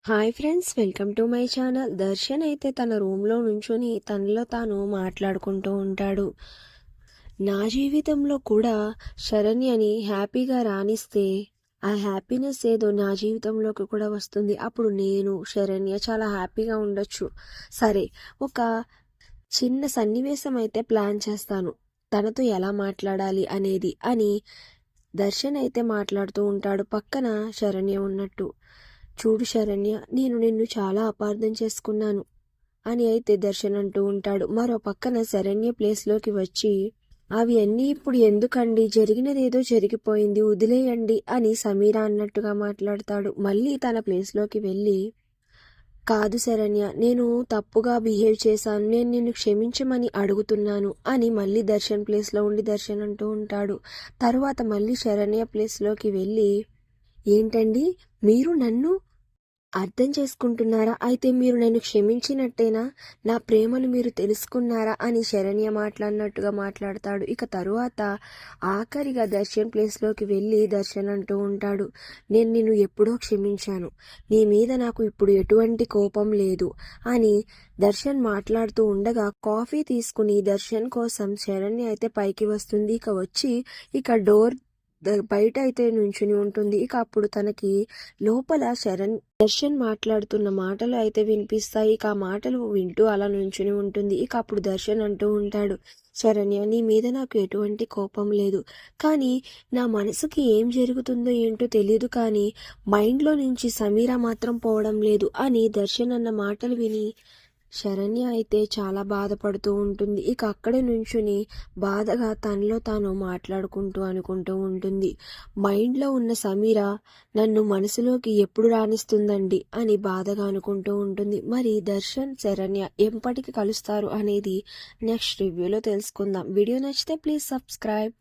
Hi friends, welcome to my channel. Darshan అయితే తన రూమ్లో నుంచుని తనలో తాను మాట్లాడుకుంటూ ఉంటాడు. నా జీవితంలో కూడా శరణ్యని హ్యాపీగా రాణిస్తే ఆ హ్యాపీనెస్ ఏదో నా జీవితంలోకి కూడా వస్తుంది. అప్పుడు నేను శరణ్య చాలా హ్యాపీగా ఉండొచ్చు. సరే, ఒక చిన్న సన్నివేశం అయితే ప్లాన్ చేస్తాను, తనతో ఎలా మాట్లాడాలి అనేది అని దర్శన్ అయితే మాట్లాడుతూ ఉంటాడు పక్కన శరణ్య ఉన్నట్టు. చూడు శరణ్య, నేను నిన్ను చాలా అపార్థం చేసుకున్నాను అని అయితే దర్శన్ అంటూ ఉంటాడు. మరో పక్కన శరణ్య ప్లేస్లోకి వచ్చి, అవి అన్నీ ఇప్పుడు ఎందుకండి, జరిగినదేదో జరిగిపోయింది, వదిలేయండి అని సమీర అన్నట్టుగా మాట్లాడతాడు. మళ్ళీ తన ప్లేస్లోకి వెళ్ళి, కాదు శరణ్య, నేను తప్పుగా బిహేవ్ చేశాను, నేను నిన్ను క్షమించమని అడుగుతున్నాను అని మళ్ళీ దర్శన్ ప్లేస్లో ఉండి దర్శన్ అంటూ ఉంటాడు. తరువాత మళ్ళీ శరణ్య ప్లేస్లోకి వెళ్ళి, ఏంటండి, మీరు నన్ను అర్థం చేసుకుంటున్నారా? అయితే మీరు నన్ను క్షమించినట్టేనా? నా ప్రేమను మీరు తెలుసుకున్నారా అని శరణ్య మాట్లాడినట్టుగా మాట్లాడతాడు. ఇక తరువాత ఆఖరిగా దర్శన్ ప్లేస్లోకి వెళ్ళి దర్శన్ అంటూ ఉంటాడు, నేను నిన్ను ఎప్పుడో క్షమించాను, నీ మీద నాకు ఇప్పుడు ఎటువంటి కోపం లేదు అని దర్శన్ మాట్లాడుతూ ఉండగా కాఫీ తీసుకుని దర్శన్ కోసం శరణ్య అయితే పైకి వస్తుంది. ఇక వచ్చి ఇక డోర్ బయట అయితే నుంచుని ఉంటుంది. ఇక అప్పుడు తనకి లోపల దర్శన్ మాట్లాడుతున్న మాటలు అయితే వినిపిస్తాయి. ఇక ఆ మాటలు వింటూ అలా నుంచుని ఉంటుంది. ఇక అప్పుడు దర్శన్ అంటూ ఉంటాడు, శరణ్య, నీ మీద నాకు ఎటువంటి కోపం లేదు, కానీ నా మనసుకి ఏం జరుగుతుందో ఏంటో తెలియదు, కానీ మైండ్లో నుంచి సమీర మాత్రం పోవడం లేదు అని దర్శన్ అన్న మాటలు విని శరణ్య అయితే చాలా బాధపడుతూ ఉంటుంది. ఇక అక్కడే నుంచుని బాధగా తనలో తాను మాట్లాడుకుంటూ అనుకుంటూ ఉంటుంది, మైండ్లో ఉన్న సమీర నన్ను మనసులోకి ఎప్పుడు రాణిస్తుందండి అని బాధగా అనుకుంటూ ఉంటుంది. మరి దర్శన్ శరణ్య ఎప్పటికి కలుస్తారు అనేది నెక్స్ట్ రివ్యూలో తెలుసుకుందాం. వీడియో నచ్చితే ప్లీజ్ సబ్స్క్రైబ్.